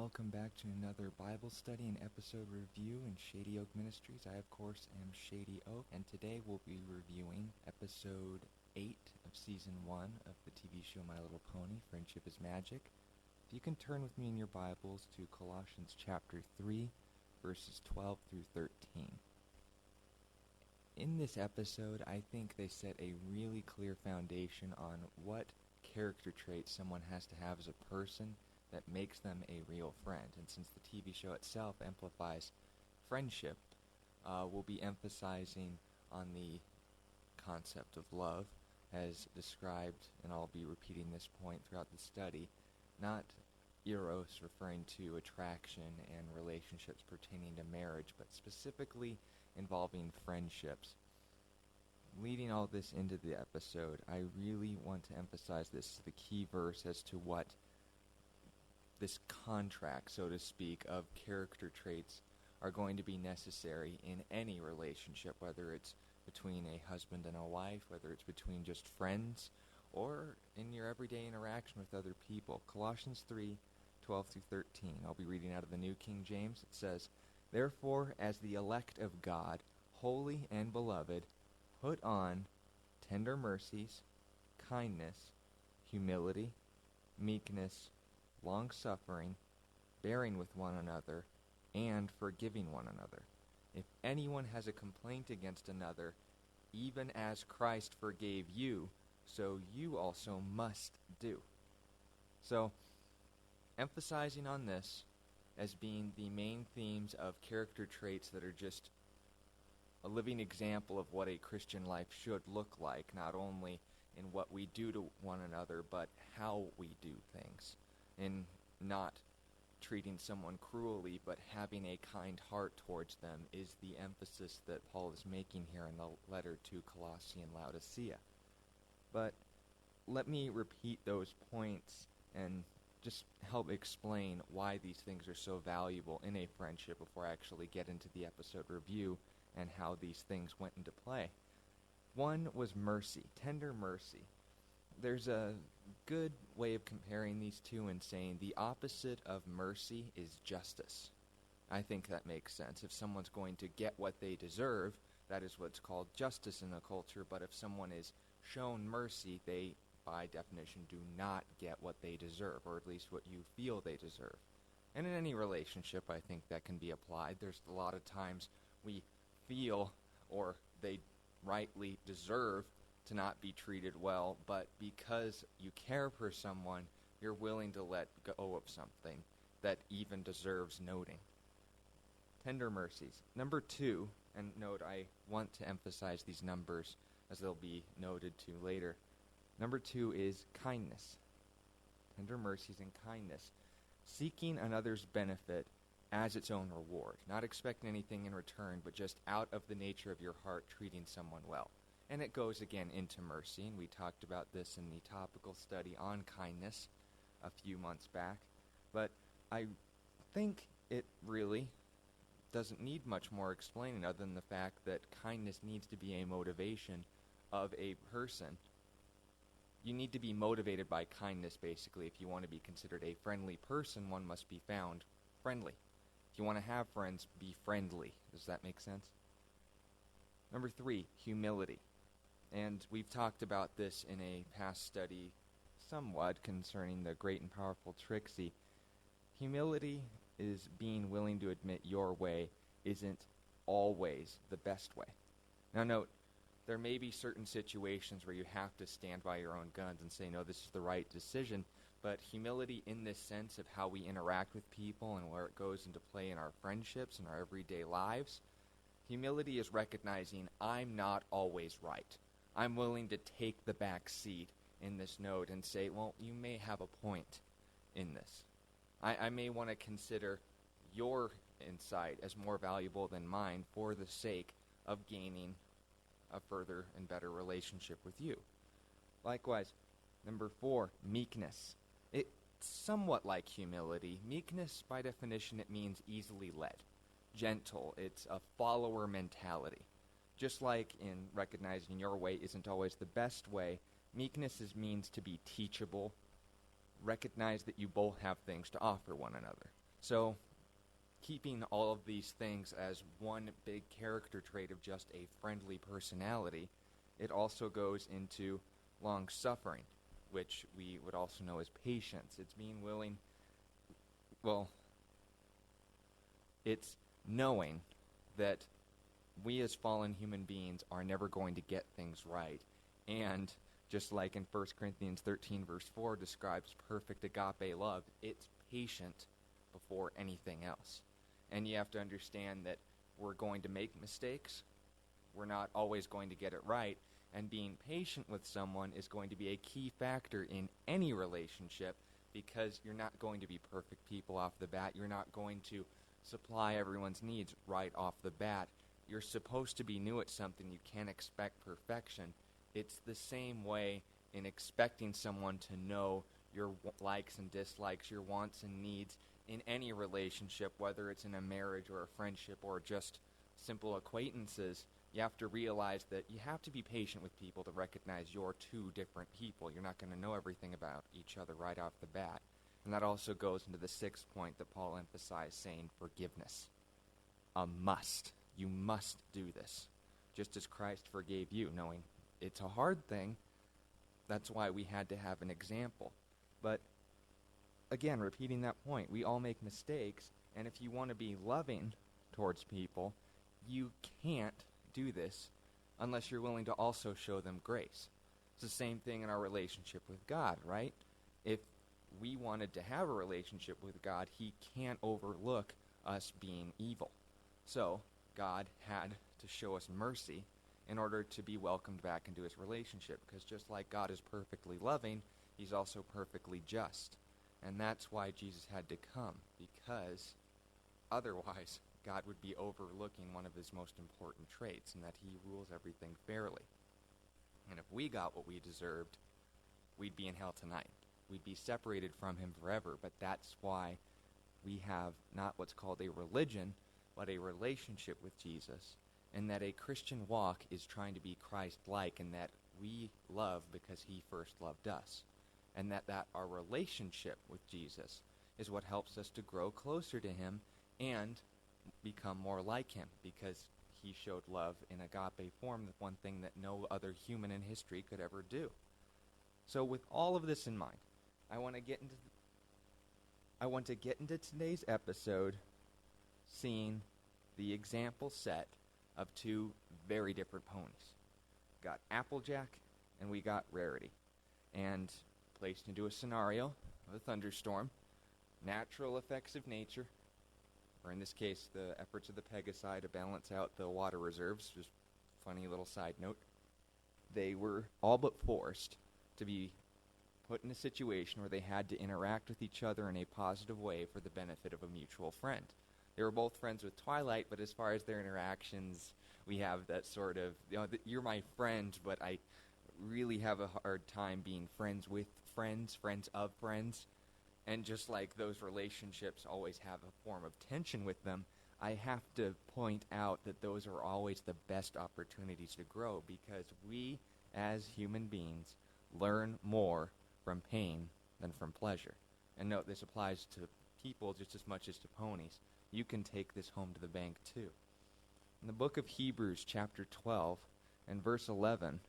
welcome back to another Bible study and episode review in Shady Oak Ministries. I, of course, am Shady Oak, and today we'll be reviewing episode 8 of season 1 of the TV show My Little Pony, Friendship is Magic. If you can turn with me in your Bibles to Colossians chapter 3, verses 12 through 13. In this episode, I think they set a really clear foundation on what character traits someone has to have as a person that makes them a real friend. And since the TV show itself amplifies friendship, we'll be emphasizing on the concept of love as described, and I'll be repeating this point throughout the study, not eros, referring to attraction and relationships pertaining to marriage, but specifically involving friendships. Leading all this into the episode, I really want to emphasize this, the key verse as to what this contract, so to speak, of character traits are going to be necessary in any relationship, whether it's between a husband and a wife, whether it's between just friends, or in your everyday interaction with other people. Colossians 3, 12 through 13. I'll be reading out of the New King James. It says, "Therefore, as the elect of God, holy and beloved, put on tender mercies, kindness, humility, meekness, longsuffering, bearing with one another, and forgiving one another. If anyone has a complaint against another, even as Christ forgave you, so you also must do." So, emphasizing on this as being the main themes of character traits that are just a living example of what a Christian life should look like, not only in what we do to one another, but how we do things. In not treating someone cruelly, but having a kind heart towards them is the emphasis that Paul is making here in the letter to Colossian Laodicea. But let me repeat those points and just help explain why these things are so valuable in a friendship before I actually get into the episode review and how these things went into play. One was mercy, tender mercy. There's a good way of comparing these two and saying the opposite of mercy is justice. I think that makes sense. If someone's going to get what they deserve, that is what's called justice in the culture, but if someone is shown mercy, they, by definition, do not get what they deserve, or at least what you feel they deserve. And in any relationship, I think that can be applied. There's a lot of times we feel, or they rightly deserve, to not be treated well, but because you care for someone, you're willing to let go of something that even deserves noting. Tender mercies. Number 2, and note I want to emphasize these numbers as they'll be noted to later. Number 2 is kindness. Tender mercies and kindness. Seeking another's benefit as its own reward. Not expecting anything in return, but just out of the nature of your heart treating someone well. And it goes again into mercy, and we talked about this in the topical study on kindness a few months back. But I think it really doesn't need much more explaining other than the fact that kindness needs to be a motivation of a person. You need to be motivated by kindness, basically. If you want to be considered a friendly person, one must be found friendly. If you want to have friends, be friendly. Does that make sense? Number 3, humility. And we've talked about this in a past study somewhat concerning the great and powerful Trixie. Humility is being willing to admit your way isn't always the best way. Now note, there may be certain situations where you have to stand by your own guns and say, no, this is the right decision, but humility in this sense of how we interact with people and where it goes into play in our friendships and our everyday lives, humility is recognizing I'm not always right. I'm willing to take the back seat in this note and say, well, you may have a point in this. I may want to consider your insight as more valuable than mine for the sake of gaining a further and better relationship with you. Likewise, number 4, meekness. It's somewhat like humility. Meekness, by definition, it means easily led, gentle. It's a follower mentality. Just like in recognizing your way isn't always the best way, meekness means to be teachable, recognize that you both have things to offer one another. So, keeping all of these things as one big character trait of just a friendly personality, it also goes into longsuffering, which we would also know as patience. It's being willing, well, it's knowing that we as fallen human beings are never going to get things right. And just like in 1 Corinthians 13 verse 4 describes perfect agape love, it's patient before anything else. And you have to understand that we're going to make mistakes. We're not always going to get it right. And being patient with someone is going to be a key factor in any relationship, because you're not going to be perfect people off the bat. You're not going to supply everyone's needs right off the bat. You're supposed to be new at something. You can't expect perfection. It's the same way in expecting someone to know your likes and dislikes, your wants and needs in any relationship, whether it's in a marriage or a friendship or just simple acquaintances. You have to realize that you have to be patient with people to recognize you're two different people. You're not going to know everything about each other right off the bat. And that also goes into the sixth point that Paul emphasized, saying forgiveness. A must. You must do this, just as Christ forgave you, knowing it's a hard thing. That's why we had to have an example. But again, repeating that point, we all make mistakes, and if you want to be loving towards people, you can't do this unless you're willing to also show them grace. It's the same thing in our relationship with God, right? If we wanted to have a relationship with God, he can't overlook us being evil. So God had to show us mercy in order to be welcomed back into his relationship, because just like God is perfectly loving, he's also perfectly just. And that's why Jesus had to come, because otherwise God would be overlooking one of his most important traits, and that he rules everything fairly. And if we got what we deserved, we'd be in hell tonight. We'd be separated from him forever. But that's why we have not what's called a religion, but a relationship with Jesus, and that a Christian walk is trying to be Christ-like, and that we love because he first loved us, and that our relationship with Jesus is what helps us to grow closer to him and become more like him, because he showed love in agape form, the one thing that no other human in history could ever do. So with all of this in mind, I want to get into today's episode seeing the example set of two very different ponies. Got Applejack and we got Rarity. And placed into a scenario of a thunderstorm, natural effects of nature, or in this case, the efforts of the Pegasi to balance out the water reserves, just funny little side note. They were all but forced to be put in a situation where they had to interact with each other in a positive way for the benefit of a mutual friend. They were both friends with Twilight, but as far as their interactions, we have that sort of, you're my friend, but I really have a hard time being friends with friends, friends of friends. And just like those relationships always have a form of tension with them, I have to point out that those are always the best opportunities to grow, because we, as human beings, learn more from pain than from pleasure. And note, this applies to people just as much as to ponies. You can take this home to the bank too. In the book of Hebrews, chapter 12, and verse 11,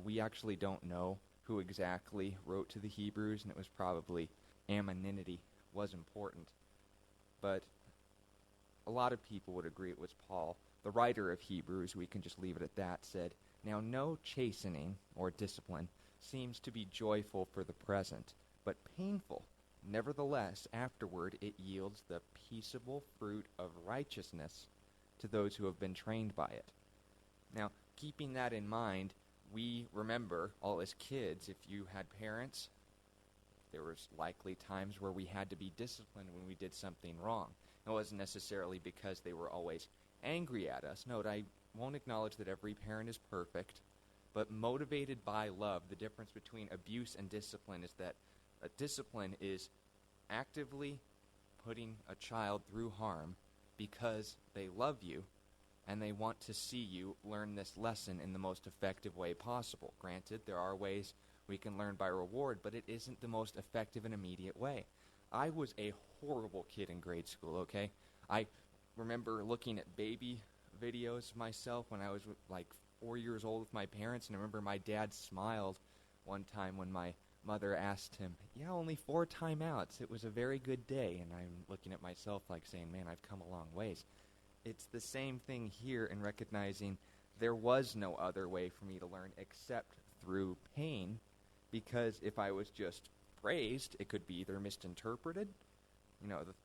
we actually don't know who exactly wrote to the Hebrews, and it was probably anonymity was important. But a lot of people would agree it was Paul. The writer of Hebrews, we can just leave it at that, said, "Now no chastening or discipline seems to be joyful for the present, but painful. Nevertheless, afterward it yields the peaceable fruit of righteousness to those who have been trained by it." Now, keeping that in mind, we remember all as kids, if you had parents, there was likely times where we had to be disciplined when we did something wrong. It wasn't necessarily because they were always angry at us. Note, I won't acknowledge that every parent is perfect, but motivated by love. The difference between abuse and discipline is that discipline is actively putting a child through harm because they love you and they want to see you learn this lesson in the most effective way possible. Granted, there are ways we can learn by reward, but it isn't the most effective and immediate way. I was a horrible kid in grade school, okay? I remember looking at baby videos myself when I was like 4 years old with my parents, and I remember my dad smiled one time when my mother asked him, yeah, only 4 timeouts. It was a very good day. And I'm looking at myself like saying, man, I've come a long ways. It's the same thing here in recognizing there was no other way for me to learn except through pain, because if I was just praised, it could be either misinterpreted,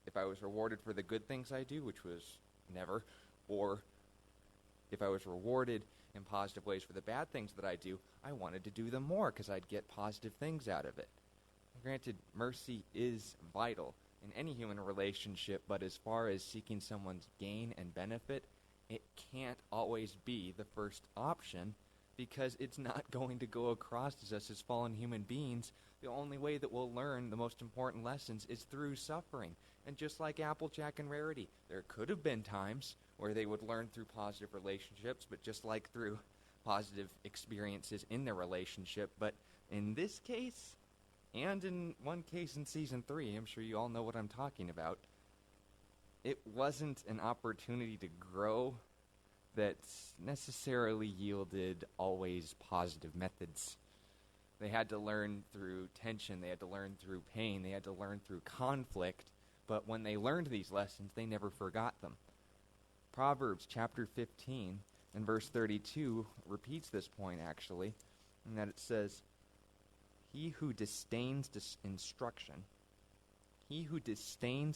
if I was rewarded for the good things I do, which was never, or if I was rewarded in positive ways for the bad things that I do, I wanted to do them more because I'd get positive things out of it. Granted, mercy is vital in any human relationship, but as far as seeking someone's gain and benefit, it can't always be the first option, because it's not going to go across as us as fallen human beings. The only way that we'll learn the most important lessons is through suffering. And just like Applejack and Rarity, there could have been times where they would learn through positive relationships, but just like through positive experiences in their relationship. But in this case, and in one case in Season 3, I'm sure you all know what I'm talking about, it wasn't an opportunity to grow that necessarily yielded always positive methods. They had to learn through tension, they had to learn through pain, they had to learn through conflict, but when they learned these lessons, they never forgot them. Proverbs chapter 15 and verse 32 repeats this point, actually, in that it says, He who disdains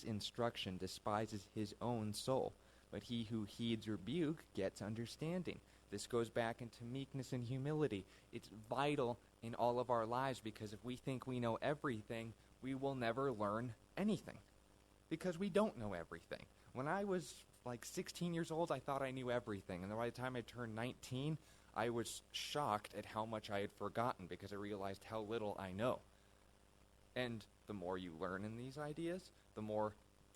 instruction despises his own soul, but he who heeds rebuke gets understanding. This goes back into meekness and humility. It's vital in all of our lives, because if we think we know everything, we will never learn anything, because we don't know everything. When I was like 16 years old, I thought I knew everything, and by the time I turned 19, I was shocked at how much I had forgotten, because I realized how little I know. And the more you learn in these ideas, the more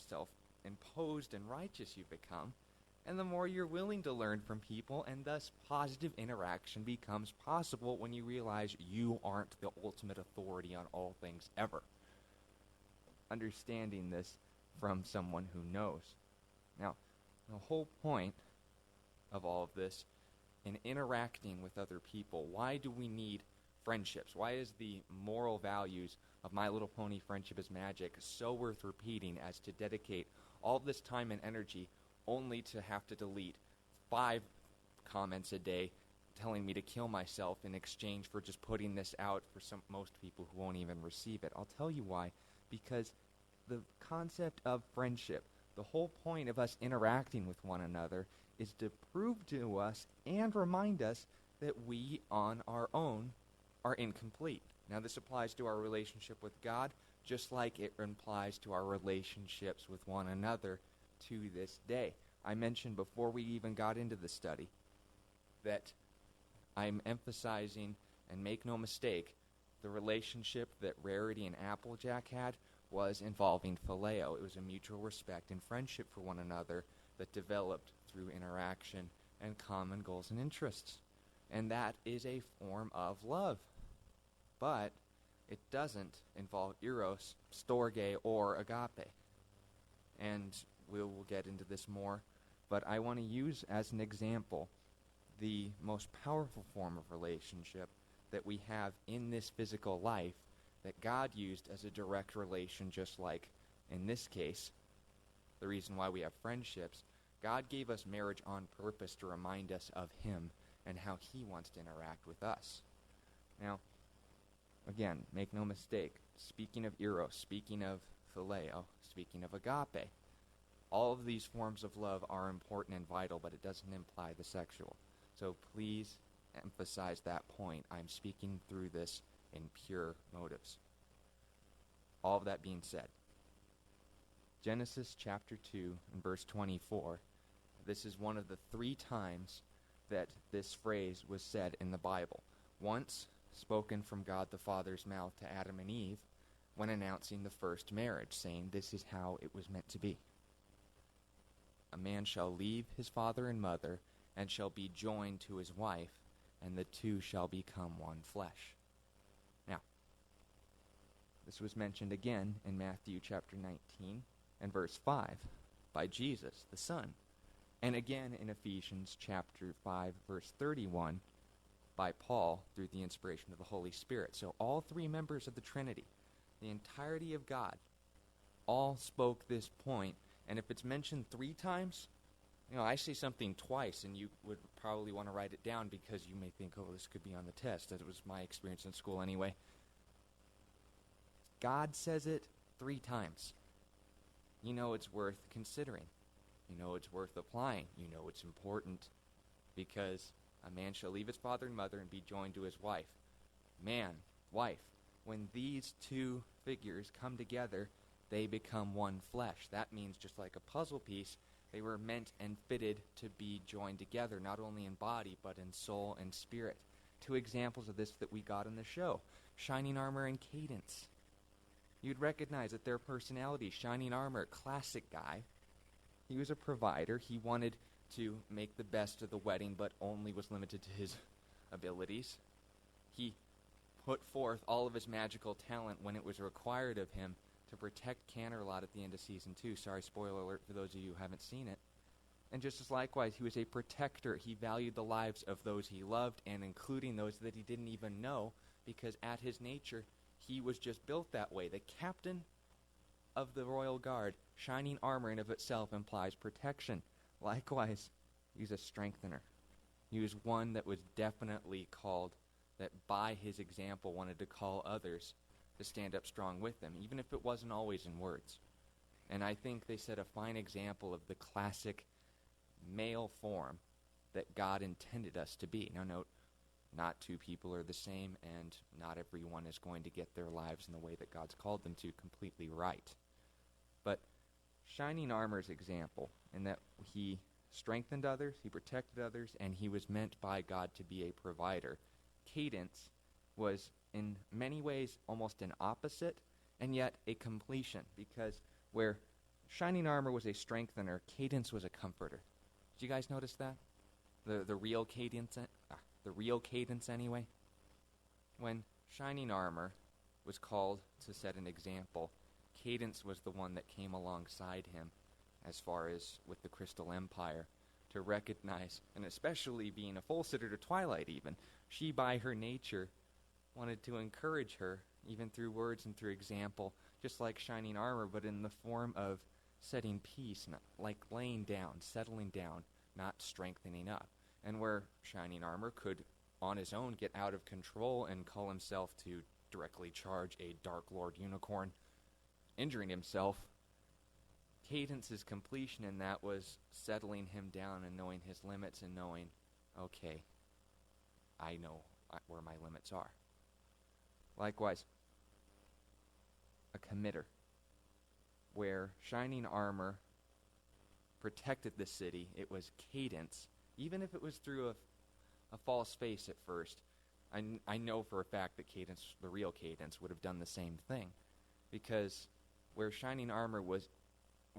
self-imposed and righteous you become, and the more you're willing to learn from people, and thus positive interaction becomes possible when you realize you aren't the ultimate authority on all things ever. Understanding this from someone who knows. Now, the whole point of all of this in interacting with other people, why do we need friendships? Why is the moral values of My Little Pony Friendship is Magic so worth repeating as to dedicate all this time and energy only to have to delete 5 comments a day telling me to kill myself in exchange for just putting this out for most people who won't even receive it? I'll tell you why. Because the concept of friendship, the whole point of us interacting with one another, is to prove to us and remind us that we on our own are incomplete. Now, this applies to our relationship with God, just like it applies to our relationships with one another to this day. I mentioned before we even got into the study that I'm emphasizing, and make no mistake, the relationship that Rarity and Applejack had was involving phileo. It was a mutual respect and friendship for one another that developed through interaction and common goals and interests. And that is a form of love. But it doesn't involve eros, storge, or agape. And we'll get into this more, but I want to use as an example the most powerful form of relationship that we have in this physical life that God used as a direct relation, just like in this case, the reason why we have friendships. God gave us marriage on purpose to remind us of Him and how He wants to interact with us. Now, again, make no mistake, speaking of eros, speaking of phileo, speaking of agape, all of these forms of love are important and vital, but it doesn't imply the sexual. So please emphasize that point. I'm speaking through this in pure motives. All of that being said, Genesis chapter 2 and verse 24, this is one of the 3 times that this phrase was said in the Bible. Once spoken from God the Father's mouth to Adam and Eve when announcing the first marriage, saying this is how it was meant to be. A man shall leave his father and mother and shall be joined to his wife, and the two shall become one flesh. Now, this was mentioned again in Matthew chapter 19 and verse 5, by Jesus, the Son. And again in Ephesians chapter 5, verse 31, by Paul through the inspiration of the Holy Spirit. So all three members of the Trinity, the entirety of God, all spoke this point. And if it's mentioned 3 times, I say something twice, and you would probably want to write it down because you may think, oh, this could be on the test. That was my experience in school anyway. God says it 3 times. It's worth considering. It's worth applying. It's important because a man shall leave his father and mother and be joined to his wife. Man, wife. When these 2 figures come together, they become one flesh. That means just like a puzzle piece, they were meant and fitted to be joined together, not only in body, but in soul and spirit. 2 examples of this that we got in the show, Shining Armor and Cadence. You'd recognize that their personalities. Shining Armor, classic guy. He was a provider. He wanted to make the best of the wedding, but only was limited to his abilities. He put forth all of his magical talent when it was required of him to protect Canterlot at the end of season 2. Sorry, spoiler alert for those of you who haven't seen it. And just as likewise, he was a protector. He valued the lives of those he loved, and including those that he didn't even know, because at his nature, he was just built that way. The captain of the royal guard, shining armor in of itself implies protection. Likewise, he's a strengthener. He was one that was definitely called, that by his example wanted to call others to stand up strong with them, even if it wasn't always in words. And I think they set a fine example of the classic male form that God intended us to be. Now note, not 2 people are the same, and not everyone is going to get their lives in the way that God's called them to completely right. But Shining Armor's example, in that he strengthened others, he protected others, and he was meant by God to be a provider. Cadence was in many ways almost an opposite, and yet a completion, because where Shining Armor was a strengthener, Cadence was a comforter. Did you guys notice that? The real Cadence, anyway. When Shining Armor was called to set an example, Cadence was the one that came alongside him, as far as with the Crystal Empire, to recognize, and especially being a full sitter to Twilight even, she by her nature wanted to encourage her, even through words and through example, just like Shining Armor, but in the form of setting peace, not like laying down, settling down, not strengthening up. And where Shining Armor could, on his own, get out of control and call himself to directly charge a Dark Lord Unicorn, injuring himself, Cadence's completion in that was settling him down and knowing his limits and knowing, okay, I know where my limits are. Likewise, a committer, where Shining Armor protected the city, it was Cadence, even if it was through a false face at first. I know for a fact that Cadence, the real Cadence, would have done the same thing, because where Shining Armor was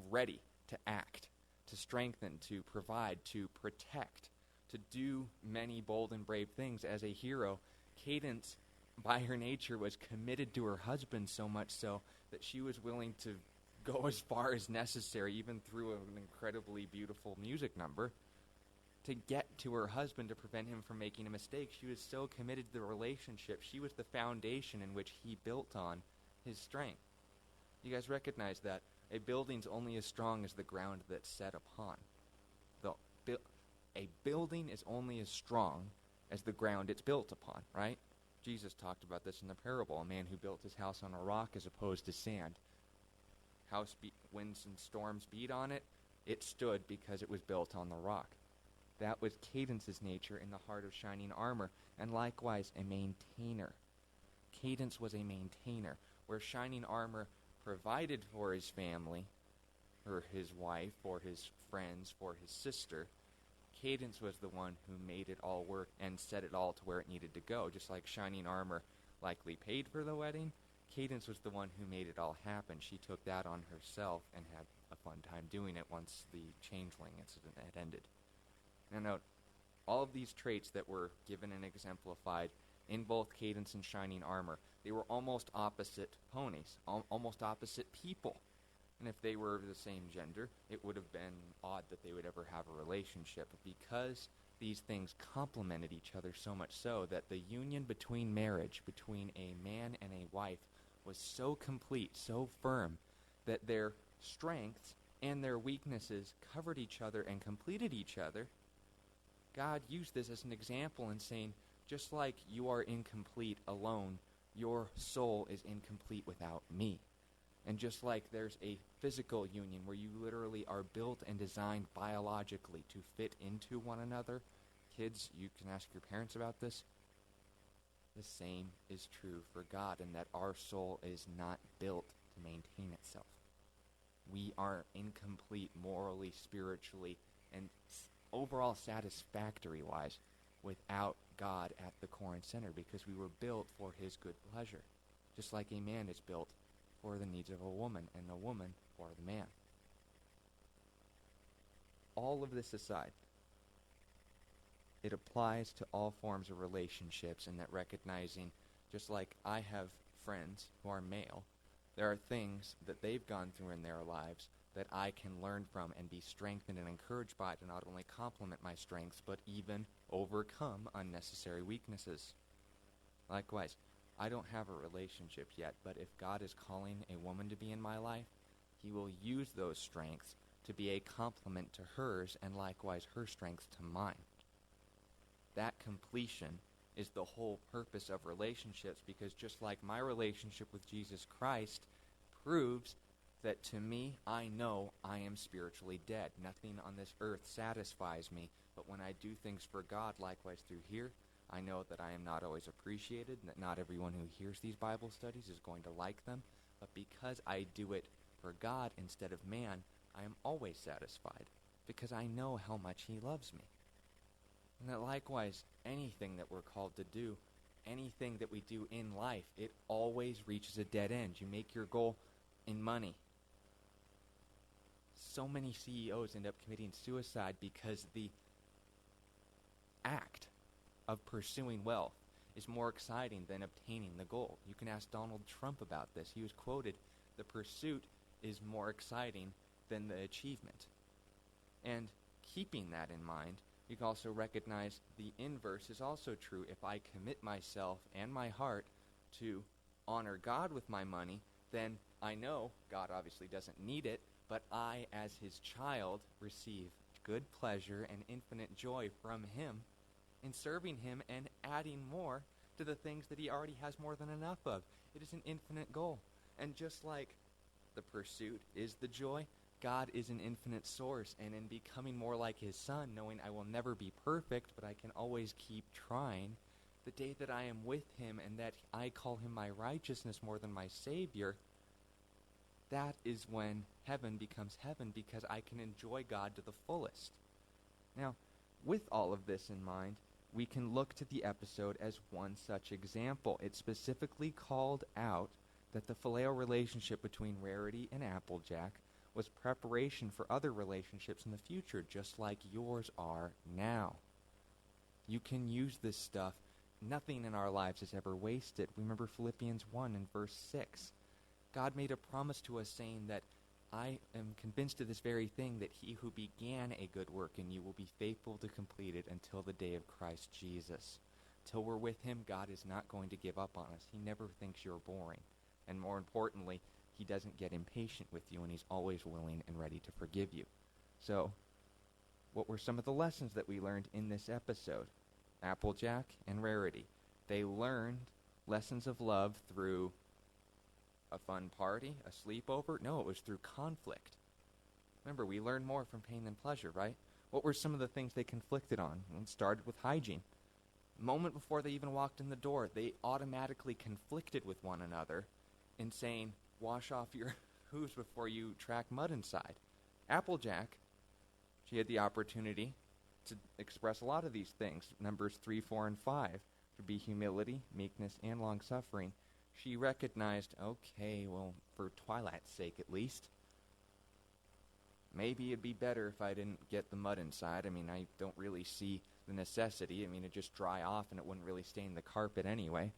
ready to act, to strengthen, to provide, to protect, to do many bold and brave things as a hero, Cadence, by her nature, was committed to her husband, so much so that she was willing to go as far as necessary, even through an incredibly beautiful music number, to get to her husband to prevent him from making a mistake. She was so committed to the relationship. She was the foundation in which he built on his strength. You guys recognize that? A building's only as strong as the ground that's set upon. A building is only as strong as the ground it's built upon, right? Jesus talked about this in the parable, a man who built his house on a rock as opposed to sand. Winds and storms beat on it, it stood because it was built on the rock. That was Cadence's nature in the heart of Shining Armor, and likewise a maintainer. Cadence was a maintainer, where Shining Armor provided for his family, or his wife, or his friends, for his sister. Cadence was the one who made it all work and set it all to where it needed to go. Just like Shining Armor likely paid for the wedding, Cadence was the one who made it all happen. She took that on herself and had a fun time doing it once the changeling incident had ended. Now note, all of these traits that were given and exemplified in both Cadence and Shining Armor, they were almost opposite ponies, almost opposite people. And if they were the same gender, it would have been odd that they would ever have a relationship. But because these things complemented each other so much so that the union between marriage, between a man and a wife, was so complete, so firm, that their strengths and their weaknesses covered each other and completed each other, God used this as an example in saying, just like you are incomplete alone, your soul is incomplete without me. And just like there's a physical union where you literally are built and designed biologically to fit into one another, kids, you can ask your parents about this, the same is true for God, in that our soul is not built to maintain itself. We are incomplete morally, spiritually, and overall satisfactory-wise without God at the core and center, because we were built for his good pleasure, just like a man is built for the needs of a woman, and a woman for the man. All of this aside, it applies to all forms of relationships, in that recognizing, just like I have friends who are male, there are things that they've gone through in their lives that I can learn from and be strengthened and encouraged by to not only complement my strengths, but even overcome unnecessary weaknesses. Likewise, I don't have a relationship yet, but if God is calling a woman to be in my life, he will use those strengths to be a complement to hers, and likewise her strengths to mine. That completion is the whole purpose of relationships, because just like my relationship with Jesus Christ proves that to me, I know I am spiritually dead. Nothing on this earth satisfies me, but when I do things for God, likewise through here, I know that I am not always appreciated, and that not everyone who hears these Bible studies is going to like them, but because I do it for God instead of man, I am always satisfied, because I know how much he loves me. And that likewise, anything that we're called to do, anything that we do in life, it always reaches a dead end. You make your goal in money. So many CEOs end up committing suicide because the act of pursuing wealth is more exciting than obtaining the goal. You can ask Donald Trump about this. He was quoted, "The pursuit is more exciting than the achievement." And keeping that in mind, you can also recognize the inverse is also true. If I commit myself and my heart to honor God with my money, then I know God obviously doesn't need it, but I, as his child, receive good pleasure and infinite joy from him in serving him and adding more to the things that he already has more than enough of. It is an infinite goal. And just like the pursuit is the joy, God is an infinite source, and in becoming more like his son, knowing I will never be perfect, but I can always keep trying, the day that I am with him and that I call him my righteousness more than my Savior, that is when heaven becomes heaven, because I can enjoy God to the fullest. Now, with all of this in mind, we can look to the episode as one such example. It specifically called out that the phileo relationship between Rarity and Applejack was preparation for other relationships in the future, just like yours are now. You can use this stuff. Nothing in our lives is ever wasted. Remember Philippians 1 and verse 6. God made a promise to us saying that I am convinced of this very thing, that he who began a good work in you will be faithful to complete it until the day of Christ Jesus. Till we're with him, God is not going to give up on us. He never thinks you're boring. And more importantly, he doesn't get impatient with you, and he's always willing and ready to forgive you. So, what were some of the lessons that we learned in this episode? Applejack and Rarity. They learned lessons of love through a fun party, a sleepover? No, it was through conflict. Remember, we learn more from pain than pleasure, right? What were some of the things they conflicted on? It started with hygiene. A moment before they even walked in the door, they automatically conflicted with one another in saying, wash off your hooves before you track mud inside. Applejack, she had the opportunity to express a lot of these things. Numbers 3, 4, and 5 would be humility, meekness, and longsuffering. She recognized, okay, well, for Twilight's sake at least, maybe it'd be better if I didn't get the mud inside. I mean, I don't really see the necessity. I mean, it'd just dry off and it wouldn't really stain the carpet anyway.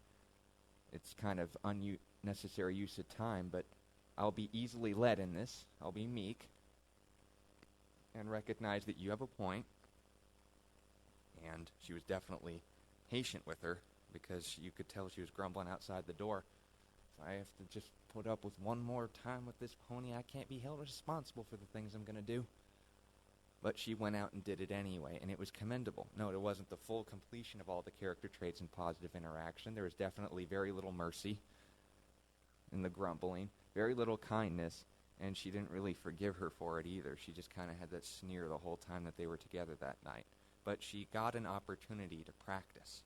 It's kind of unnecessary use of time, but I'll be easily led in this. I'll be meek and recognize that you have a point. And she was definitely patient with her because you could tell she was grumbling outside the door. If I have to just put up with one more time with this pony, I can't be held responsible for the things I'm going to do. But she went out and did it anyway, and it was commendable. No, it wasn't the full completion of all the character traits and positive interaction. There was definitely very little mercy in the grumbling, very little kindness, and she didn't really forgive her for it either. She just kind of had that sneer the whole time that they were together that night. But she got an opportunity to practice.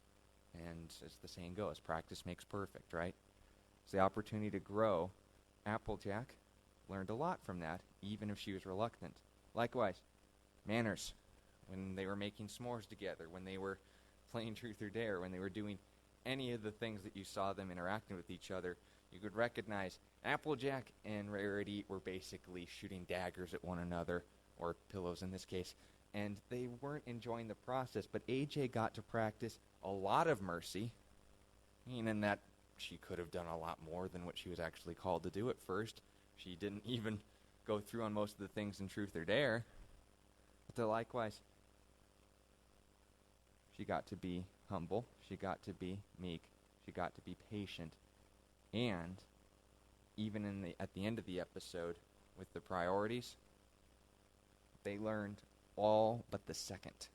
And as the saying goes, practice makes perfect, right? It's the opportunity to grow. Applejack learned a lot from that, even if she was reluctant. Likewise, manners, when they were making s'mores together, when they were playing truth or dare, when they were doing any of the things that you saw them interacting with each other, you could recognize Applejack and Rarity were basically shooting daggers at one another, or pillows in this case, and they weren't enjoying the process. But AJ got to practice a lot of mercy, meaning that she could have done a lot more than what she was actually called to do at first. She didn't even go through on most of the things in truth or dare. But likewise, she got to be humble, she got to be meek, she got to be patient, and even at the end of the episode with the priorities, they learned all but the second.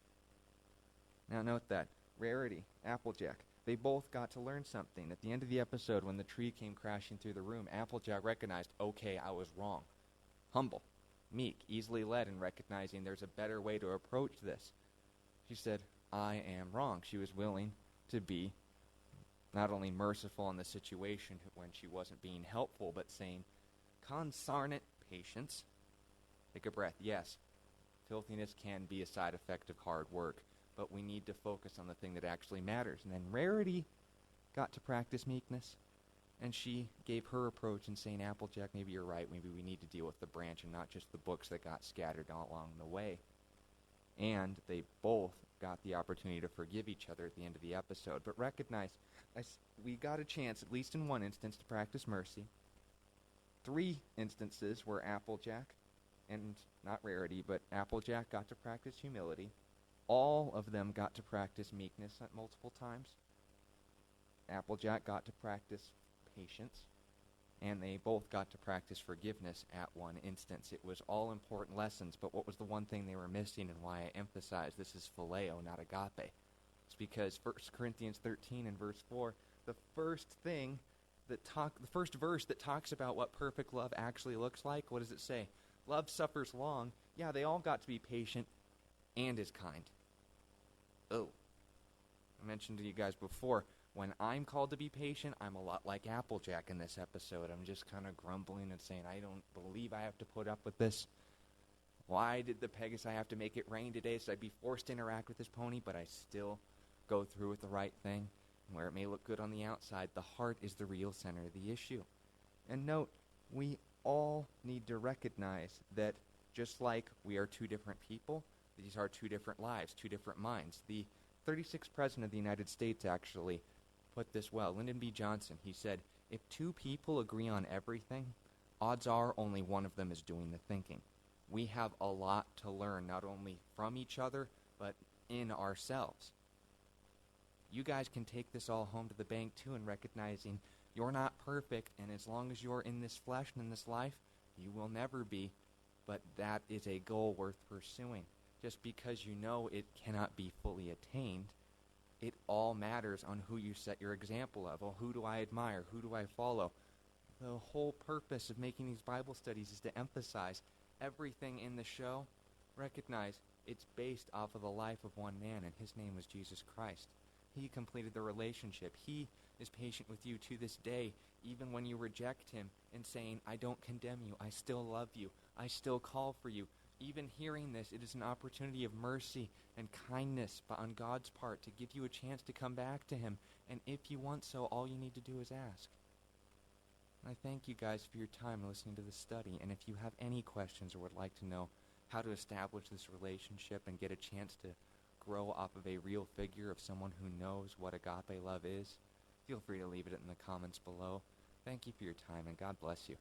Now note that Rarity, Applejack, they both got to learn something. At the end of the episode, when the tree came crashing through the room, Applejack recognized, okay, I was wrong. Humble, meek, easily led in recognizing there's a better way to approach this. She said, I am wrong. She was willing to be not only merciful in the situation when she wasn't being helpful, but saying, consarn it, patience. Take a breath. Yes, filthiness can be a side effect of hard work, but we need to focus on the thing that actually matters. And then Rarity got to practice meekness, and she gave her approach in saying, Applejack, maybe you're right. Maybe we need to deal with the branch and not just the books that got scattered all along the way. And they both got the opportunity to forgive each other at the end of the episode. But recognize, we got a chance, at least in one instance, to practice mercy. 3 instances where Applejack, and not Rarity, but Applejack got to practice humility. All of them got to practice meekness at multiple times. Applejack got to practice patience, and they both got to practice forgiveness at one instance. It was all important lessons, but what was the one thing they were missing, and why I emphasize this is phileo, not agape? It's because 1 Corinthians 13 and verse 4, the first verse that talks about what perfect love actually looks like, what does it say? Love suffers long. Yeah, they all got to be patient and is kind. Oh, I mentioned to you guys before, when I'm called to be patient, I'm a lot like Applejack in this episode. I'm just kind of grumbling and saying, I don't believe I have to put up with this. Why did the Pegasus have to make it rain today so I'd be forced to interact with this pony? But I still go through with the right thing. And where it may look good on the outside, the heart is the real center of the issue. And note, we all need to recognize that just like we are 2 different people, these are 2 different lives, 2 different minds. The 36th President of the United States actually put this well. Lyndon B. Johnson, he said, if 2 people agree on everything, odds are only one of them is doing the thinking. We have a lot to learn, not only from each other, but in ourselves. You guys can take this all home to the bank too, in recognizing you're not perfect, and as long as you're in this flesh and in this life, you will never be, but that is a goal worth pursuing. Just because you know it cannot be fully attained, it all matters on who you set your example of. Well, who do I admire? Who do I follow? The whole purpose of making these Bible studies is to emphasize everything in the show. Recognize it's based off of the life of one man, and his name was Jesus Christ. He completed the relationship. He is patient with you to this day, even when you reject him and saying, I don't condemn you. I still love you. I still call for you. Even hearing this, it is an opportunity of mercy and kindness on God's part to give you a chance to come back to him. And if you want so, all you need to do is ask. And I thank you guys for your time listening to this study. And if you have any questions or would like to know how to establish this relationship and get a chance to grow off of a real figure of someone who knows what agape love is, feel free to leave it in the comments below. Thank you for your time, and God bless you.